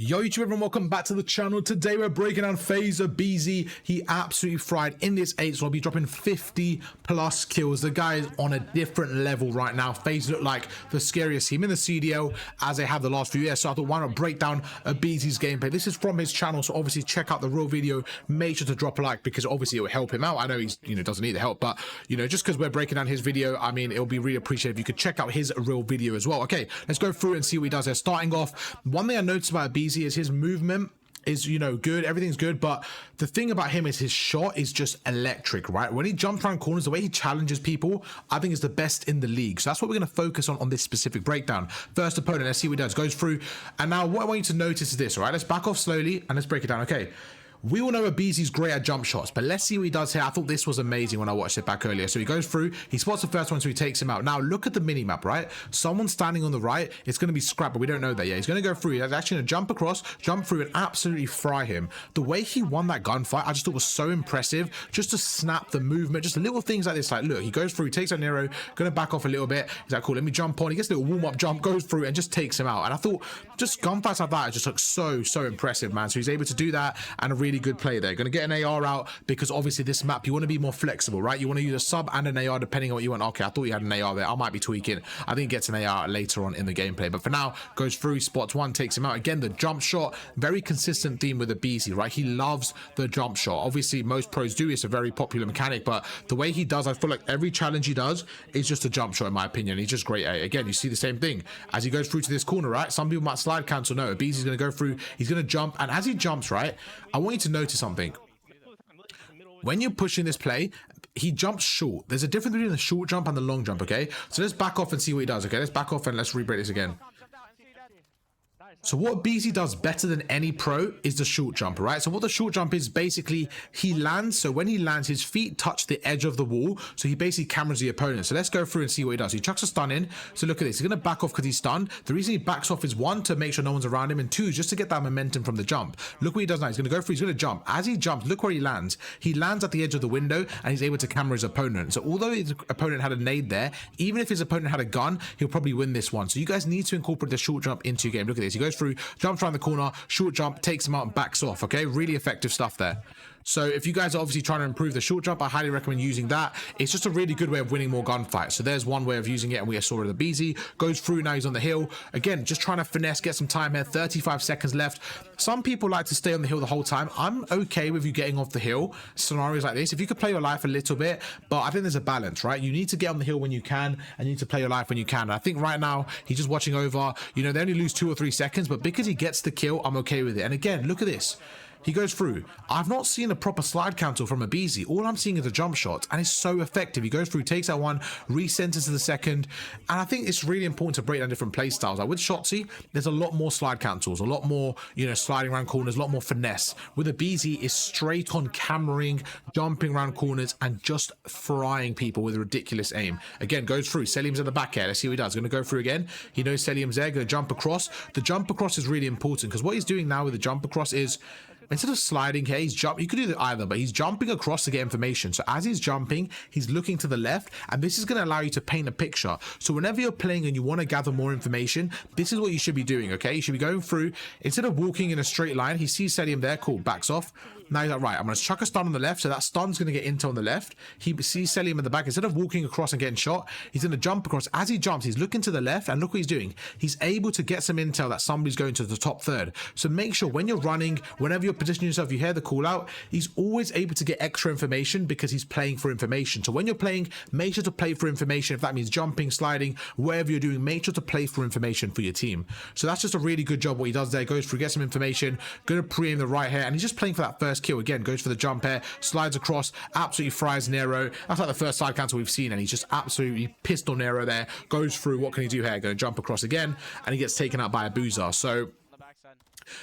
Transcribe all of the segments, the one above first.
Yo YouTube everyone, welcome back to the channel. Today we're breaking down FaZe Abezy. He absolutely fried in this 8, so I'll be dropping 50 plus kills. The guy is on a different level right now. FaZe look like the scariest team in the CDL as they have the last few years, so I thought why not break down Abezy's gameplay. This is from his channel, so obviously check out the real video. Make sure to drop a like because obviously it will help him out. I know he's doesn't need the help, but just because we're breaking down his video, I mean it'll be really appreciated if you could check out his real video as well. Okay, let's go through and see what he does there. Starting off, one thing I noticed about Abezy is his movement is good, everything's good, but the thing about him is his shot is just electric, right? When he jumps around corners, the way he challenges people, I think is the best in the league. So that's what we're going to focus on this specific breakdown. First opponent, let's see what he does. Goes through, and now what I want you to notice is this, all right? Let's back off slowly and let's break it down. Okay, we all know Abezy's great at jump shots, but let's see what he does here. I thought this was amazing when I watched it back earlier. So he goes through, he spots the first one, so he takes him out. Now look at the mini map, right? Someone standing on the right, it's going to be Scrap, but we don't know that yet. He's going to go through, he's actually going to jump across, jump through, and absolutely fry him. The way he won that gunfight, I just thought was so impressive, just to snap the movement, just little things like this. Like look, he goes through, takes out Nero, going to back off a little bit. He's like, cool, let me jump on. He gets a little warm-up jump, goes through, and just takes him out. And I thought just gunfights like that just look so impressive, man. So he's able to do that, and a really good play there. Going to get an AR out because obviously this map you want to be more flexible, right? You want to use a sub and an AR depending on what you want. Okay, I thought you had an AR there. I might be tweaking. I think he gets an AR later on in the gameplay, but for now goes through, spots one, takes him out. Again, the jump shot, very consistent theme with Abezy, right? He loves the jump shot. Obviously most pros do, it's a very popular mechanic, but the way he does, I feel like every challenge he does is just a jump shot in my opinion. He's just great at it. Again, you see the same thing as he goes through to this corner, right? Some people might slide cancel. No, Abezy's going to go through, he's going to jump, and as he jumps, right, I want you to notice something. When you're pushing this play, he jumps short. There's a difference between the short jump and the long jump, okay? So let's back off and see what he does, okay? Let's back off and let's re-break this again. So what Abezy does better than any pro is the short jump, right? So what the short jump is, basically he lands, so when he lands, his feet touch the edge of the wall, so he basically cameras the opponent. So let's go through and see what he does. He chucks a stun in, so look at this, he's going to back off because he's stunned. The reason he backs off is one, to make sure no one's around him, and two, just to get that momentum from the jump. Look what he does now. He's going to go through, he's going to jump. As he jumps, look where he lands. He lands at the edge of the window, and he's able to camera his opponent. So although his opponent had a nade there, even if his opponent had a gun, he'll probably win this one. So you guys need to incorporate the short jump into your game. Look at this, he goes through, jumps around the corner, short jump, takes him out and backs off. Okay, really effective stuff there. So if you guys are obviously trying to improve the short jump, I highly recommend using that. It's just a really good way of winning more gunfights. So there's one way of using it, and we saw it at Abezy. Goes through, now he's on the hill. Again, just trying to finesse, get some time here. 35 seconds left. Some people like to stay on the hill the whole time. I'm okay with you getting off the hill. Scenarios like this, if you could play your life a little bit, but I think there's a balance, right? You need to get on the hill when you can, and you need to play your life when you can. And I think right now, he's just watching over. They only lose 2 or 3 seconds, but because he gets the kill, I'm okay with it. And again, look at this. He goes through. I've not seen a proper slide cancel from Abezy. All I'm seeing is a jump shot, and it's so effective. He goes through, takes out one, recenters to the second, and I think it's really important to break down different play styles. Like with Shotzzy, there's a lot more slide cancels, a lot more, sliding around corners, a lot more finesse. With Abezy, it's straight on cameraing, jumping around corners, and just frying people with a ridiculous aim. Again, goes through. Selim's at the back here. Let's see what he does. Going to go through again. He knows Selim's there. Going to jump across. The jump across is really important because what he's doing now with the jump across is, instead of sliding here, he's jumping. You could do either, but he's jumping across to get information. So as he's jumping, he's looking to the left, and this is going to allow you to paint a picture. So whenever you're playing and you want to gather more information, this is what you should be doing, okay? You should be going through, instead of walking in a straight line, he sees Selim there, cool, backs off. Now he's like, right, I'm going to chuck a stun on the left, so that stun's going to get intel on the left. He sees Selim in the back. Instead of walking across and getting shot, he's going to jump across. As he jumps, he's looking to the left, and look what he's doing. He's able to get some intel that somebody's going to the top third. So make sure when you're running, whenever you're positioning yourself, you hear the call out, he's always able to get extra information because he's playing for information. So when you're playing, make sure to play for information. If that means jumping, sliding, wherever you're doing, make sure to play for information for your team. So that's just a really good job what he does there. Goes through, gets some information, going to pre-aim the right here, and he's just playing for that first kill. Again, goes for the jump here, slides across, absolutely fries Nero. That's like the first side cancel we've seen, and he's just absolutely pissed on Nero there. Goes through, what can he do here? Going to jump across again, and he gets taken out by Abezy.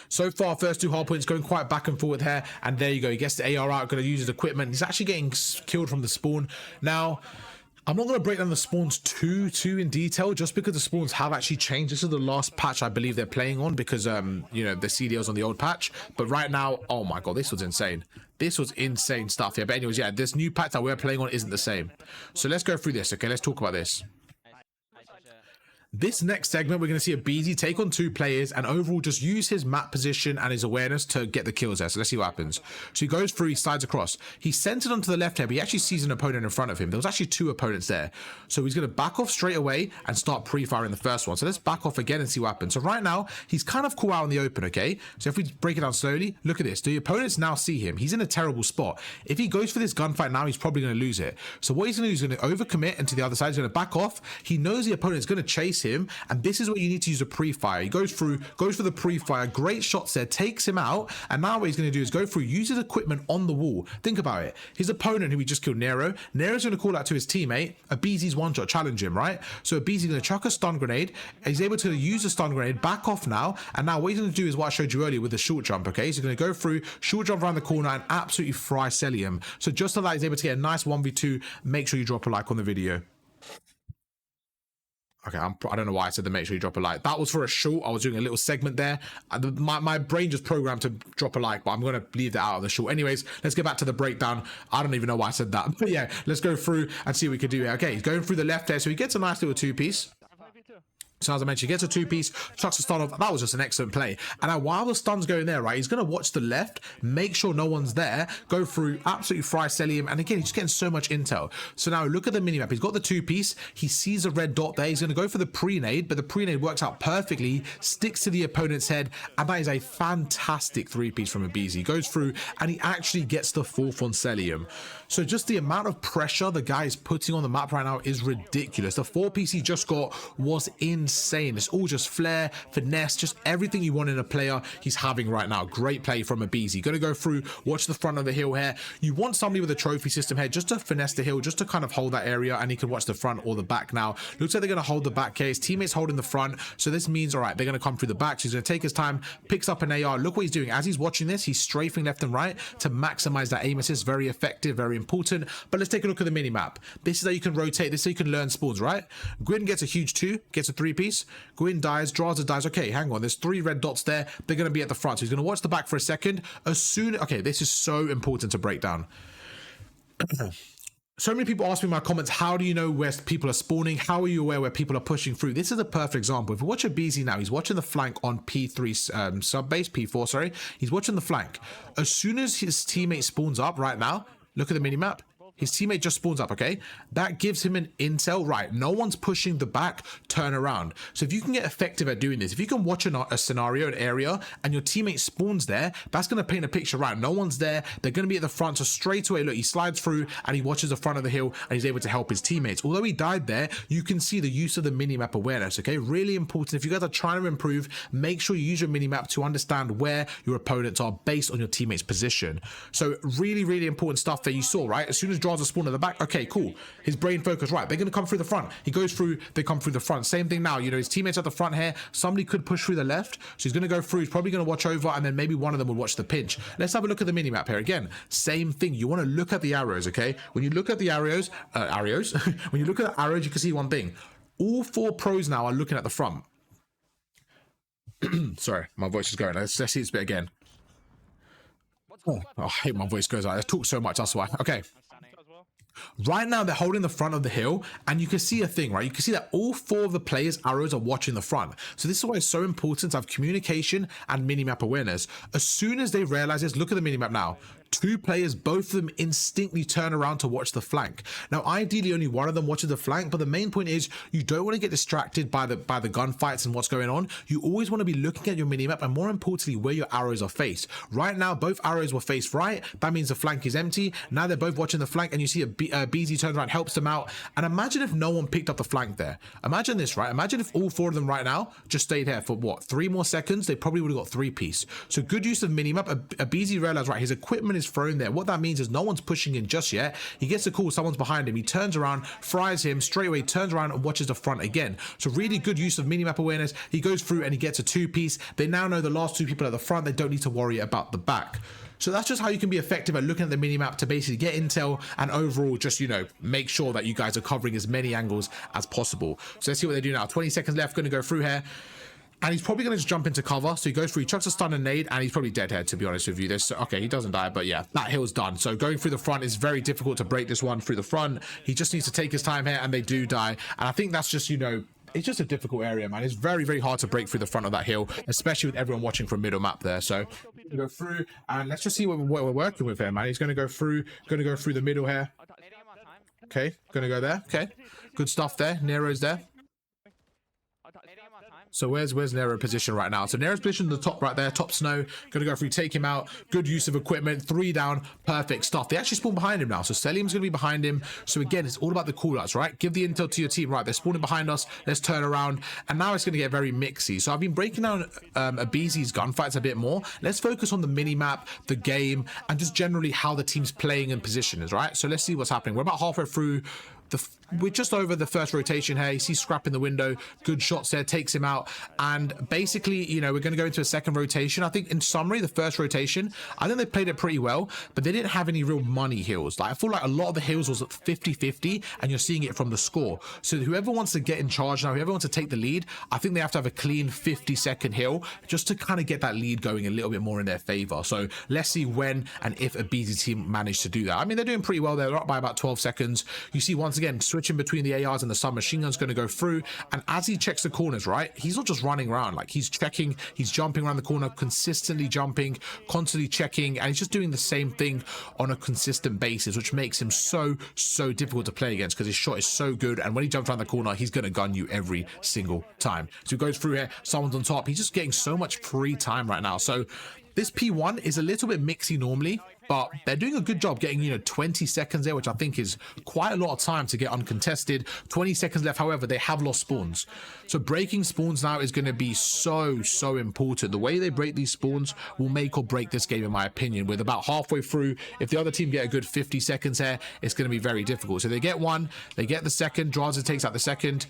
So far, first 2 hard points going quite back and forth here, and there you go. He gets the AR out, going to use his equipment. He's actually getting killed from the spawn. Now, I'm not going to break down the spawns too in detail, just because the spawns have actually changed. This is the last patch I believe they're playing on, because the CDL's on the old patch. But right now, oh my god, this was insane. This was insane stuff here. But anyways, yeah, this new patch that we're playing on isn't the same. So let's go through this, okay? Let's talk about this. This next segment, we're going to see Abezy take on 2 players and overall just use his map position and his awareness to get the kills there. So let's see what happens. So he goes through, he slides across. He's centered onto the left here, but he actually sees an opponent in front of him. There was actually 2 opponents there. So he's going to back off straight away and start pre-firing the first one. So let's back off again and see what happens. So right now, he's kind of cool out in the open, okay? So if we break it down slowly, look at this. The opponents now see him. He's in a terrible spot. If he goes for this gunfight now, he's probably going to lose it. So what he's going to do is going to overcommit into the other side. He's going to back off. He knows the opponent's going to chase him, and this is what you need to use a pre-fire. He goes for the pre-fire, great shots there, takes him out, and now what he's going to do is go through, use his equipment on the wall. Think about it. His opponent, who we just killed, Nero's going to call out to his teammate. Abezy's one-shot challenge him, right? So Abezy's going to chuck a stun grenade. He's able to use the stun grenade, back off now, and now what he's going to do is what I showed you earlier with the short jump, okay? So he's going to go through, short jump around the corner, and absolutely fry Celium. So just so that he's able to get a nice 1v2, make sure you drop a like on the video. Okay, I don't know why I said to make sure you drop a like. That was for a short. I was doing a little segment there. My brain just programmed to drop a like, but I'm going to leave that out of the short. Anyways, let's get back to the breakdown. I don't even know why I said that. But yeah, let's go through and see what we can do here. Okay, he's going through the left there. So he gets a nice little 2-piece. So as I mentioned, he gets a 2-piece, chucks a stun off. That was just an excellent play. And now while the stun's going there, right, he's going to watch the left, make sure no one's there, go through, absolutely fry Celium. And again, he's just getting so much intel. So now look at the minimap. He's got the 2-piece. He sees a red dot there. He's going to go for the pre-nade, but the pre-nade works out perfectly, sticks to the opponent's head. And that is a fantastic 3-piece from Abezy. He goes through and he actually gets the 4th on Celium. So just the amount of pressure the guy is putting on the map right now is ridiculous. The 4-piece he just got was insane. It's all just flair, finesse, just everything you want in a player he's having right now. Great play from Abezy. Going to go through, watch the front of the hill here. You want somebody with a trophy system here just to finesse the hill, just to kind of hold that area, and he can watch the front or the back now. Looks like they're going to hold the back here. His teammates holding the front. So this means, all right, they're going to come through the back. So he's going to take his time, picks up an AR. Look what he's doing. As he's watching this, he's strafing left and right to maximize that aim assist. Very effective, very important. But let's take a look at the mini map. This is how you can rotate. This is how you can learn spawns, right? Gwyn gets a huge 2, gets a 3-piece. Gwyn dies, Draza dies. Okay, hang on. There's 3 red dots there. They're going to be at the front. So he's going to watch the back for a second. Okay, this is so important to break down. So many people ask me in my comments, how do you know where people are spawning? How are you aware where people are pushing through? This is a perfect example. If you watch Abezy now, he's watching the flank on P3 sub base, P4, sorry. He's watching the flank. As soon as his teammate spawns up right now, look at the mini map. His teammate just spawns up, okay? That gives him an intel, right? No one's pushing the back, turn around. So if you can get effective at doing this, if you can watch a scenario, an area, and your teammate spawns there, that's going to paint a picture, right? No one's there. They're going to be at the front. So straight away, look, he slides through and he watches the front of the hill and he's able to help his teammates. Although he died there, you can see the use of the minimap awareness, okay? Really important. If you guys are trying to improve, make sure you use your minimap to understand where your opponents are based on your teammate's position. So really, really important stuff that you saw, right? As soon as draws a spawn at the back, okay, cool. His brain focus, right? They're going to come through the front. He goes through, they come through the front. Same thing now, you know, his teammates at the front here. Somebody could push through the left. So he's going to go through. He's probably going to watch over and then maybe one of them will watch the pinch. Let's have a look at the mini map here. Again, same thing. You want to look at the arrows, okay? When you look at the arrows, when you look at the arrows, you can see one thing. All 4 pros now are looking at the front. Sorry, my voice is going. Let's see this bit again. Oh, I hate my voice goes out. I talk so much, that's why. Okay. Right now, they're holding the front of the hill, and you can see a thing, right? You can see that all 4 of the players' arrows are watching the front. So this is why it's so important to have communication and minimap awareness. As soon as they realize this, look at the minimap now. 2 players, both of them instantly turn around to watch the flank. Now, ideally, only one of them watches the flank, but the main point is you don't want to get distracted by the gunfights and what's going on. You always want to be looking at your minimap and, more importantly, where your arrows are faced. Right now, both arrows were faced right. That means the flank is empty. Now they're both watching the flank, and you see Abezy turns around, helps them out. And imagine if no one picked up the flank there. Imagine this, right? Imagine if all 4 of them right now just stayed here for what, 3 more seconds? They probably would have got 3-piece. So good use of minimap. Abezy realized, right, his equipment is thrown there. What that means is no one's pushing in just yet. He gets a call, someone's behind him. He turns around, fries him straight away, turns around and watches the front again. So really good use of minimap awareness. He goes through and he gets a 2-piece. They now know the last 2 people at the front. They don't need to worry about the back. So that's just how you can be effective at looking at the minimap to basically get intel and overall just, you know, make sure that you guys are covering as many angles as possible. So let's see what they do now. 20 seconds left, going to go through here. And he's probably going to just jump into cover. So he goes through, he chucks a stun and nade, and he's probably dead here, to be honest with you. Okay, he doesn't die, but yeah, that hill's done. So going through the front is very difficult to break this one through the front. He just needs to take his time here, and they do die. And I think that's just, you know, it's just a difficult area, man. It's very, very hard to break through the front of that hill, especially with everyone watching from middle map there. So go through and let's just see what we're working with here, man. He's going to go through the middle here. Okay, gonna go there. Okay, good stuff there. Nero's there. So where's Nero position right now? So Nero's position the top right there, top snow. Gonna go through, take him out. Good use of equipment, 3 down, perfect stuff. They actually spawn behind him now. So Selim's gonna be behind him. So again, it's all about the callouts, right? Give the intel to your team, right? They're spawning behind us. Let's turn around. And now it's gonna get very mixy. So I've been breaking down Abezy's gunfights a bit more. Let's focus on the mini map, the game, and just generally how the team's playing and position is, right? So let's see what's happening. We're about halfway through. We're just over the first rotation here. You see Scrap in the window, good shots there, takes him out. And basically, you know, we're going to go into a second rotation. I think in summary, the first rotation, I think they played it pretty well, but they didn't have any real money hills. Like, I feel like a lot of the hills was at 50-50, and you're seeing it from the score. So whoever wants to get in charge now, whoever wants to take the lead, I think they have to have a clean 50-second hill just to kind of get that lead going a little bit more in their favor. So let's see when and if Abezy team managed to do that. I mean, they're doing pretty well. They're up by about 12 seconds. You see, once again, switching between the ARs and the submachine gun's going to go through, and as he checks the corners, right, he's not just running around, like he's checking, he's jumping around the corner, consistently jumping, constantly checking, and he's just doing the same thing on a consistent basis, which makes him so difficult to play against because his shot is so good, and when he jumps around the corner, he's going to gun you every single time. So he goes through here, someone's on top, he's just getting so much free time right now. So this P1 is a little bit mixy normally, but they're doing a good job getting, you know, 20 seconds there, which I think is quite a lot of time to get uncontested. 20 seconds left, however, they have lost spawns. So breaking spawns now is going to be so important. The way they break these spawns will make or break this game, in my opinion. With about halfway through, if the other team get a good 50 seconds here, it's going to be very difficult. So they get one, they get the second, Draza takes out the second.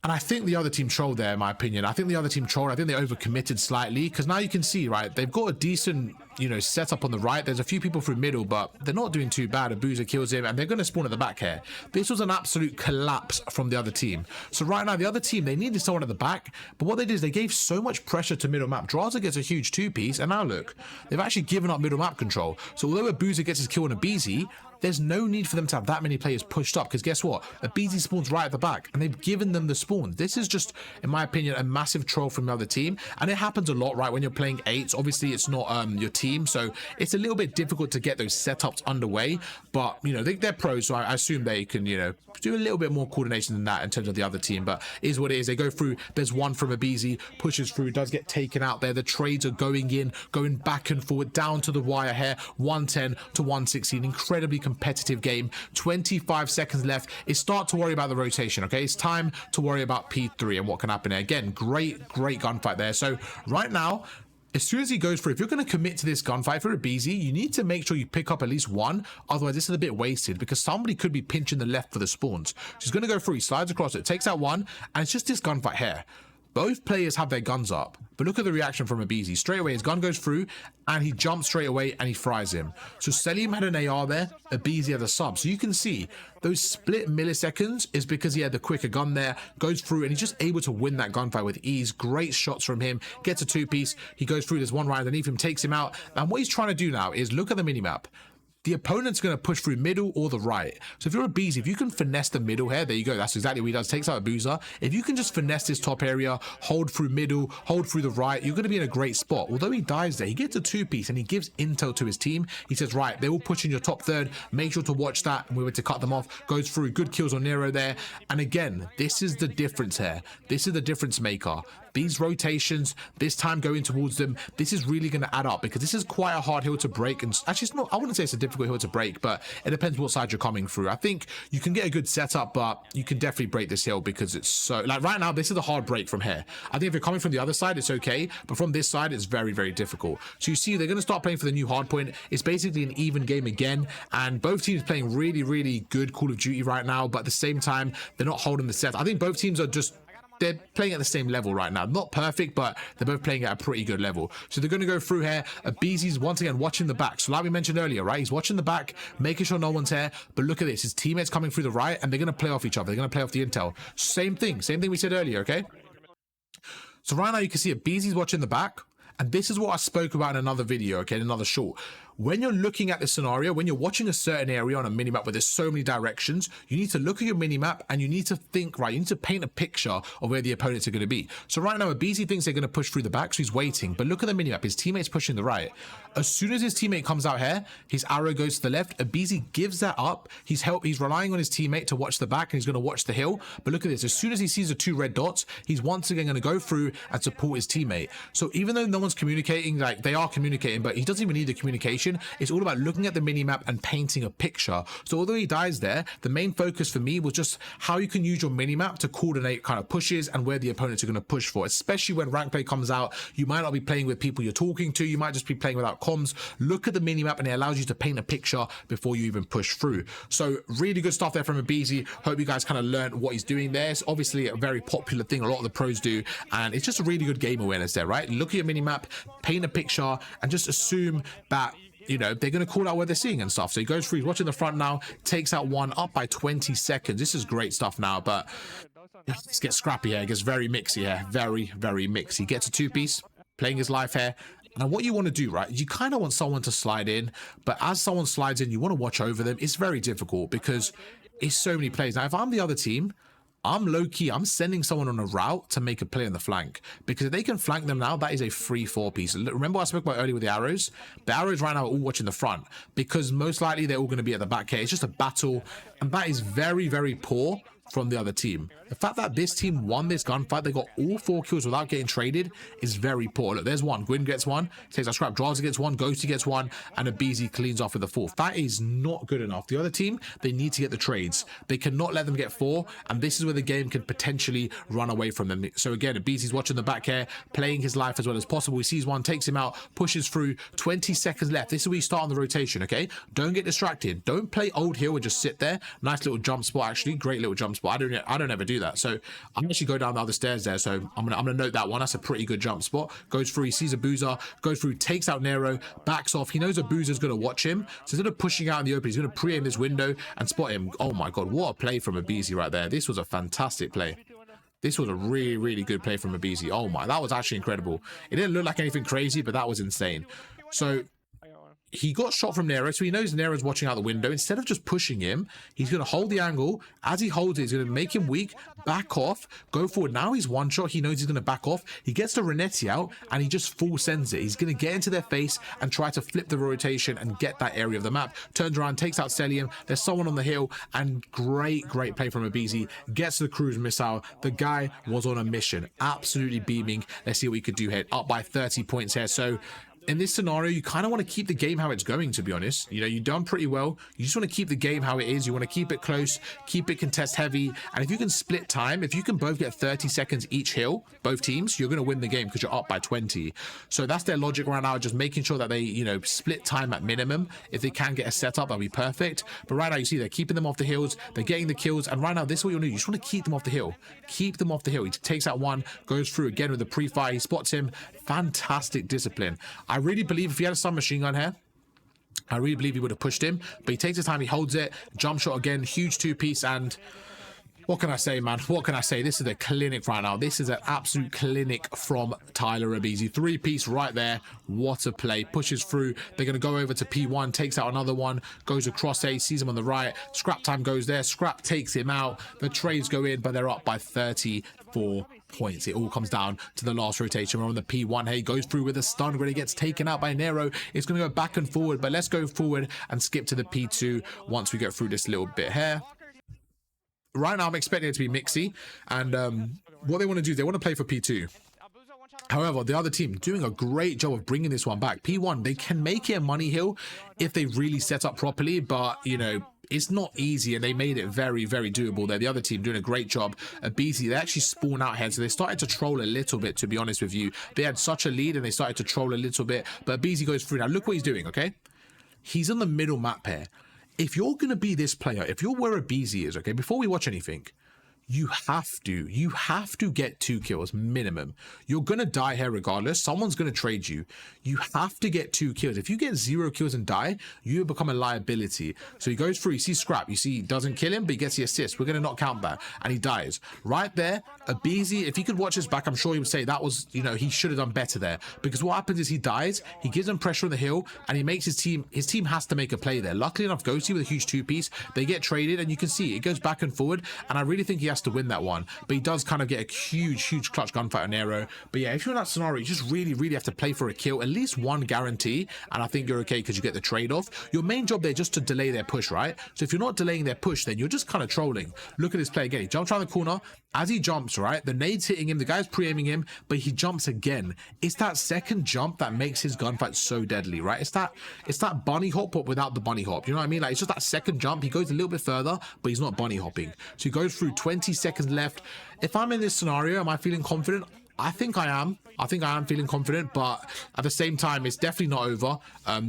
And I think the other team trolled there, in my opinion. I think the other team trolled. I think they overcommitted slightly, because now you can see, right, they've got a decent, you know, setup on the right. There's a few people through middle, but they're not doing too bad. Abezy kills him, and they're going to spawn at the back here. This was an absolute collapse from the other team. So right now, the other team, they needed someone at the back, but what they did is they gave so much pressure to middle map. Draza gets a huge 2-piece, and now look, they've actually given up middle map control. So although Abezy gets his kill on Abezy, there's no need for them to have that many players pushed up, because guess what? Abezy spawns right at the back, and they've given them the spawns. This is just, in my opinion, a massive troll from the other team, and it happens a lot, right? When you're playing 8s, obviously it's not your team, so it's a little bit difficult to get those setups underway, but, you know, they're pros, so I assume they can, you know, do a little bit more coordination than that in terms of the other team, but it is what it is. They go through, there's one from Abezy, pushes through, does get taken out there. The trades are going in, going back and forward, down to the wire here, 110 to 116, incredibly competitive game. 25 seconds left. It's start to worry about the rotation, okay? It's time to worry about P3 and what can happen there. Again, great gunfight there. So right now, as soon as he goes for, if you're going to commit to this gunfight for Abezy, you need to make sure you pick up at least one. Otherwise, this is a bit wasted, because somebody could be pinching the left for the spawns. So he's going to go through, he slides across it, takes out one, and it's just this gunfight here. Both players have their guns up, but look at the reaction from Abezy. Straight away, his gun goes through, and he jumps straight away, and he fries him. So Selim had an AR there, Abezy had a sub. So you can see, those split milliseconds is because he had the quicker gun there, goes through, and he's just able to win that gunfight with ease. Great shots from him, gets a 2-piece, he goes through, there's one right underneath him, takes him out, and what he's trying to do now is look at the minimap. The opponent's going to push through middle or the right. So if you're Abezy, if you can finesse the middle here, there you go. That's exactly what he does. Takes out Abezy. If you can just finesse this top area, hold through middle, hold through the right, you're going to be in a great spot. Although he dies there, he gets a 2-piece and he gives intel to his team. He says, right, they will push in your top third. Make sure to watch that. And we were to cut them off. Goes through. Good kills on Nero there. And again, this is the difference here. This is the difference maker. These rotations, this time going towards them, this is really going to add up, because this is quite a hard hill to break. And actually, it's not, I wouldn't say it's a difficult hill to break, but it depends what side you're coming through. I think you can get a good setup, but you can definitely break this hill, because it's so, like right now, this is a hard break from here. I think if you're coming from the other side, it's okay, but from this side, it's very difficult. So you see, they're going to start playing for the new hard point. It's basically an even game again, and both teams playing really good Call of Duty right now, but at the same time, they're not holding the set. I think both teams are just, they're playing at the same level right now. Not perfect, but they're both playing at a pretty good level. So they're going to go through here. Abezy's once again watching the back. So like we mentioned earlier, right? He's watching the back, making sure no one's here. But look at this. His teammates coming through the right, and they're going to play off each other. They're going to play off the intel. Same thing we said earlier, okay? So right now you can see Abezy's watching the back. And this is what I spoke about in another video, okay, in another short. when you're looking at the scenario, when you're watching a certain area on a minimap where there's so many directions, you need to look at your minimap and you need to think, right, you need to paint a picture of where the opponents are going to be. So right now, Abezy thinks they're going to push through the back, so he's waiting. But look at the minimap, his teammate's pushing the right. As soon as his teammate comes out here, his arrow goes to the left. Abezy gives that up. He's relying on his teammate to watch the back, and he's going to watch the hill. But look at this, as soon as he sees the 2 red dots, he's once again going to go through and support his teammate. So even though no one's communicating, like they are communicating, but he doesn't even need the communication. It's all about looking at the minimap and painting a picture. So although he dies there, the main focus for me was just how you can use your minimap to coordinate kind of pushes and where the opponents are going to push for, especially when rank play comes out. You might not be playing with people you're talking to, you might just be playing without comms. Look at the minimap and it allows you to paint a picture before you even push through. So really good stuff there from Abezy. Hope you guys kind of learned what he's doing there. It's obviously a very popular thing a lot of the pros do, and it's just a really good game awareness there, right? Look at your minimap, paint a picture, and just assume that, you know, they're going to call out what they're seeing and stuff. So he goes through, he's watching the front now, takes out one, up by 20 seconds. This is great stuff now, but let's get scrappy here. It gets very mixy here. Very, very mixy. He gets a 2-piece, playing his life here. Now, what you want to do, right, you kind of want someone to slide in, but as someone slides in, you want to watch over them. It's very difficult because it's so many plays. Now, if I'm the other team, I'm low-key, I'm sending someone on a route to make a play on the flank, because if they can flank them now, that is a free 4-piece. Remember I spoke about earlier with the arrows? The arrows right now are all watching the front, because most likely they're all going to be at the back here. It's just a battle, and that is very, very poor from the other team. The fact that this team won this gunfight, they got all 4 kills without getting traded, is very poor. Look, there's one. Gwyn gets one, takes a scrap. Draza gets one, Ghosty gets one, and Abezy cleans off with the 4th. That is not good enough. The other team, they need to get the trades. They cannot let them get 4, and this is where the game can potentially run away from them. So again, Abezy's watching the back here, playing his life as well as possible. He sees one, takes him out, pushes through. 20 seconds left. This is where you start on the rotation, okay? Don't get distracted. Don't play old hill and just sit there. Nice little jump spot, actually. Great little jump spot. I don't ever do that. So I'm actually go down the other stairs there. So I'm gonna note that one. That's a pretty good jump spot. Goes through, he sees a boozer, goes through, takes out Nero, backs off. He knows a boozer's gonna watch him. So instead of pushing out in the open, he's gonna pre-aim this window and spot him. Oh my god, what a play from Abezy right there. This was a fantastic play. This was a really, really good play from Abezy. Oh my, that was actually incredible. It didn't look like anything crazy, but that was insane. So he got shot from Nero, so he knows Nero's watching out the window. Instead of just pushing him, he's going to hold the angle. As he holds it, he's going to make him weak, back off, go forward. Now he's one shot. He knows he's going to back off. He gets the Renetti out, and he just full sends it. He's going to get into their face and try to flip the rotation and get that area of the map. Turns around, takes out Celium. There's someone on the hill, and great play from Abezy. Gets the cruise missile. The guy was on a mission. Absolutely beaming. Let's see what he could do here. Up by 30 points here. So in this scenario, you kind of want to keep the game how it's going, to be honest. You know, you've done pretty well. You just want to keep the game how it is. You want to keep it close, keep it contest heavy. And if you can split time, if you can both get 30 seconds each hill, both teams, you're going to win the game because you're up by 20. So that's their logic right now, just making sure that they, you know, split time at minimum. If they can get a setup, that'll be perfect. But right now, you see they're keeping them off the hills. They're getting the kills. And right now, this is what you'll do. You just want to keep them off the hill. Keep them off the hill. He takes out one, goes through again with the pre-fire. He spots him. Fantastic discipline. I really believe if he had a submachine gun here, I really believe he would have pushed him, but he takes his time, he holds it, jump shot again, huge 2-piece, and what can I say, man? What can I say? This is a clinic right now. This is an absolute clinic from Tyler Abezy. 3-piece right there. What a play. Pushes through. They're going to go over to P1, takes out another one, goes across A, sees him on the right. Scrap time goes there. Scrap takes him out. The trades go in, but they're up by 34 points. It all comes down to the last rotation. We're on the P1. Hey, goes through with a stun when he gets taken out by Nero. It's going to go back and forward, but let's go forward and skip to the P2 once we get through this little bit here. Right now, I'm expecting it to be mixy, and what they want to do, they want to play for P2. However, the other team doing a great job of bringing this one back. P1, they can make it a money hill if they really set up properly, but, you know, it's not easy, and they made it very, very doable there. The other team doing a great job. Abezy, they actually spawn out here, so they started to troll a little bit, to be honest with you. They had such a lead, and they started to troll a little bit, but Abezy goes through. Now, look what he's doing, okay? He's on the middle map here. If you're going to be this player, if you're where Abezy is, okay, before we watch anything, you have to get 2 kills minimum. You're gonna die here regardless. Someone's gonna trade you. You have to get 2 kills. If you get 0 kills and die, you become a liability. So he goes through, you see Scrap, you see he doesn't kill him, but he gets the assist. We're gonna not count that, and he dies right there. Abezy, if he could watch this back, I'm sure he would say that was, you know, he should have done better there, because what happens is he dies, he gives them pressure on the hill, and he makes his team has to make a play there. Luckily enough, Ghosty with a huge 2-piece, they get traded, and you can see it goes back and forward, and I really think he has to win that one, but he does kind of get a huge clutch gunfight on Aero. But yeah, if you're in that scenario, you just really have to play for a kill, at least one guarantee, and I think you're okay because you get the trade-off. Your main job there just to delay their push, right? So if you're not delaying their push, then you're just kind of trolling. Look at this play again. He jumps around the corner. As he jumps, right, the nade's hitting him, the guy's pre-aiming him, but he jumps again. It's that second jump that makes his gunfight so deadly, right? It's that bunny hop, but without the bunny hop. You know what I mean? Like, it's just that second jump. He goes a little bit further, but he's not bunny hopping. So he goes through 20 seconds left. If I'm in this scenario, am I feeling confident? I think I am. I think I am feeling confident, but at the same time, it's definitely not over.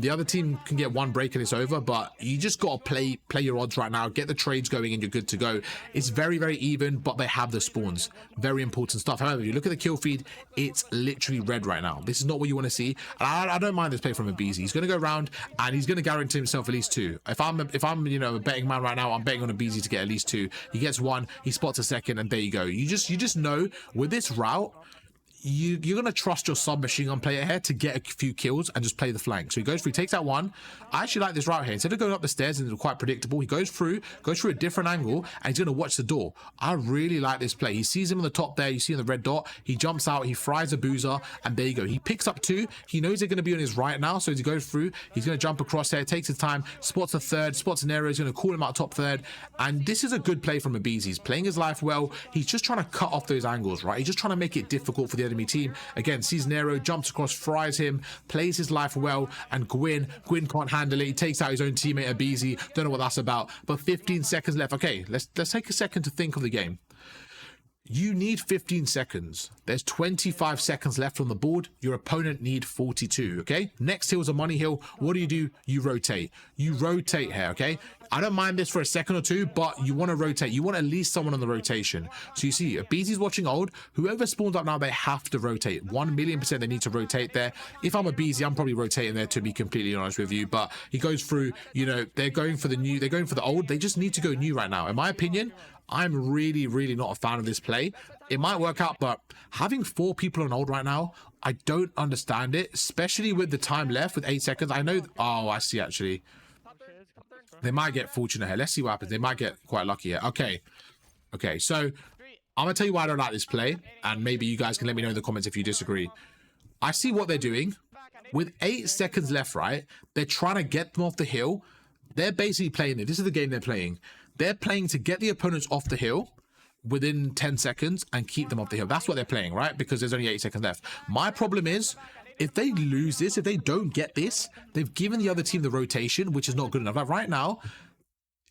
The other team can get one break and it's over, but you just got to play your odds right now. Get the trades going and you're good to go. It's very even, but they have the spawns. Very important stuff. However, you look at the kill feed, it's literally red right now. This is not what you want to see. And I don't mind this play from Abezy. He's going to go around and he's going to guarantee himself at least 2. If I'm you know, a betting man right now, I'm betting on Abezy to get at least 2. He gets 1, he spots a second, and there you go. You just know with this route, you're going to trust your submachine gun player here to get a few kills and just play the flank. So he goes through, takes out 1. I actually like this route here. Instead of going up the stairs and it's quite predictable, he goes through a different angle, and he's going to watch the door. I really like this play. He sees him on the top there. You see on the red dot. He jumps out. He fries a boozer, and there you go. He picks up 2. He knows they're going to be on his right now, so as he goes through, he's going to jump across there, takes his time, spots a third, spots an arrow. He's going to call him out top third, and this is a good play from Abezy. He's playing his life well. He's just trying to cut off those angles, right? He's just trying to make it difficult for the enemy team. Again, sees Nero, jumps across, fries him, plays his life well, and Gwyn can't handle it. He takes out his own teammate Abezy. Don't know what that's about, but 15 seconds left. Okay, let's take a second to think of the game. You need 15 seconds. There's 25 seconds left on the board. Your opponent need 42, okay? Next hill is a money hill. What do? You rotate. You rotate here, okay? I don't mind this for a second or 2, but you want to rotate. You want at least someone on the rotation. So you see, Abezy's watching old. Whoever spawns up now, they have to rotate. 1,000,000% they need to rotate there. If I'm Abezy, I'm probably rotating there, to be completely honest with you. But he goes through, you know, they're going for the new, they're going for the old. They just need to go new right now. In my opinion, I'm really not a fan of this play. It might work out, but having 4 people on old right now, I don't understand it, especially with the time left with 8 seconds. I know, oh, I see actually. They might get fortunate here. Let's see what happens. They might get quite lucky here. Okay, so I'm gonna tell you why I don't like this play, and maybe you guys can let me know in the comments if you disagree. I see what they're doing. With 8 seconds left, right, they're trying to get them off the hill. They're basically playing it. This is the game they're playing. They're playing to get the opponents off the hill within 10 seconds and keep them off the hill. That's what they're playing, right? Because there's only 8 seconds left. My problem is, if they lose this, if they don't get this, they've given the other team the rotation, which is not good enough. Like right now,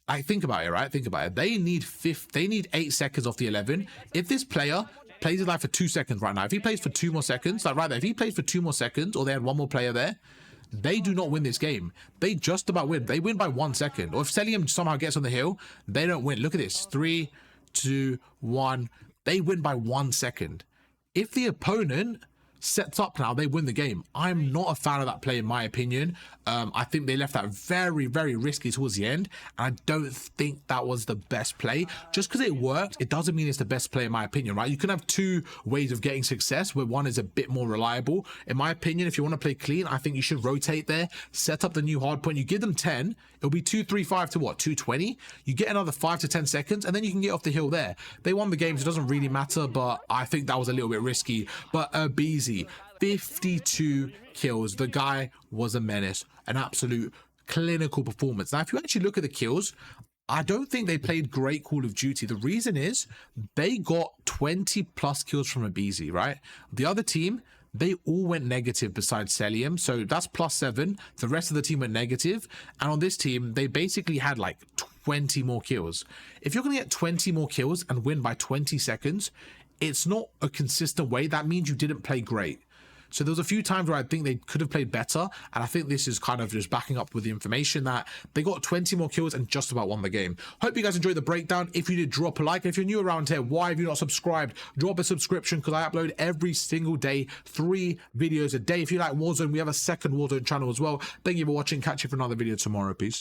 I think about it, right? Think about it. They need 8 seconds off the 11. If this player plays his life for 2 seconds right now, if he plays for 2 more seconds, like right there, if he plays for 2 more seconds, or they had 1 more player there, they do not win this game. They just about win. They win by 1 second. Or if Celium somehow gets on the hill, they don't win. Look at this. 3, 2, 1. They win by 1 second. If the opponent sets up now, they win the game. I'm not a fan of that play in my opinion. I think they left that very risky towards the end, and I don't think that was the best play. Just because it worked, it doesn't mean it's the best play in my opinion, right? You can have 2 ways of getting success where one is a bit more reliable. In my opinion, if you want to play clean, I think you should rotate there, set up the new hard point. You give them 10, it'll be 235 to what, 220? You get another 5 to 10 seconds, and then you can get off the hill there. They won the game, so it doesn't really matter, but I think that was a little bit risky. But Abezy, 52 kills. The guy was a menace, an absolute clinical performance. Now, if you actually look at the kills, I don't think they played great Call of Duty. The reason is they got 20 plus kills from Abezy, right? The other team, they all went negative besides Celium, so that's +7. The rest of the team went negative, and on this team, they basically had like 20 more kills. If you're going to get 20 more kills and win by 20 seconds, it's not a consistent way. That means you didn't play great. So there was a few times where I think they could have played better, and I think this is kind of just backing up with the information that they got 20 more kills and just about won the game. Hope you guys enjoyed the breakdown. If you did, drop a like. And if you're new around here, why have you not subscribed? Drop a subscription, because I upload every single day 3 videos a day. If you like Warzone, we have a second Warzone channel as well. Thank you for watching. Catch you for another video tomorrow. Peace.